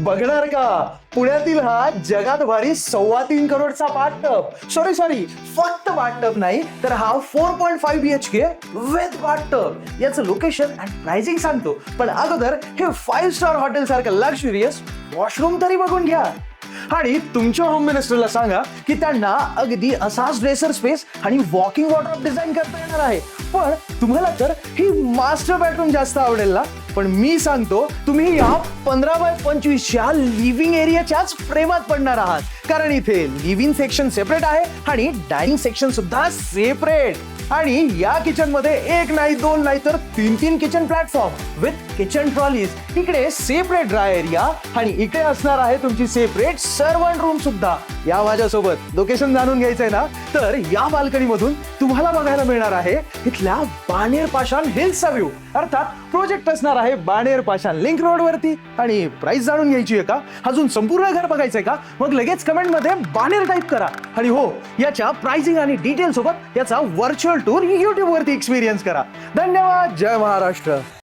बघणार का? पुण्यातील हा जगात भारी 3.25 करोडचा बाथटब. सॉरी फक्त बाथटब नाही तर हा 4.5 BHK विथ बाथटब. याचं लोकेशन अँड प्राइसिंग सांगतो, पण अगोदर हे 5 स्टार हॉटेल सारखं लक्झुरियस वॉशरूम तरी बघून घ्या. आणि तुमच्या होम मिनिस्टरला सांगा की त्यांना अगदी असाच ड्रेसर स्पेस आणि वॉकिंग वॉर्डरोब डिझाईन करता येणार आहे. पण तुम्हाला तर ही मास्टर बेडरूम जास्त आवडेल ना, पण मी सांगतो तुम्ही या 15x25च्या लिव्हिंग एरियाच्याच प्रेमात पडणार आहात. कारण इथे लिव्हिंग सेक्शन सेपरेट आहे आणि डायनिंग सेक्शन सुद्धा सेपरेट. आणि या किचन मध्ये एक नाही दोन नाही तर 3 kitchen platform with kitchen trolleys. इकडे सेपरेट ड्राय एरिया आणि इकडे असणार आहे तुमची सेपरेट सर्वंट रूम सुद्धा. या माझ्यासोबत लोकेशन जाणून घ्यायचंय ना, तर या बाल्कनी मधून तुम्हाला बघायला मिळणार आहे इथल्या बाणेर पाषाण हिल्सचा व्ह्यू. अर्थात प्रोजेक्ट असणार आहे बाणेर पाषाण लिंक रोड वरती. आणि प्राइस जाणून घ्यायची आहे का, अजून संपूर्ण घर बघायचंय का, मग लगेच कमेंट मध्ये बाणेर टाईप करा. आणि हो, याच्या प्राइसिंग आणि डिटेल सोबत याचा व्हर्च्युअल टूर YouTube वरती एक्सपिरियन्स करा. धन्यवाद. जय महाराष्ट्र.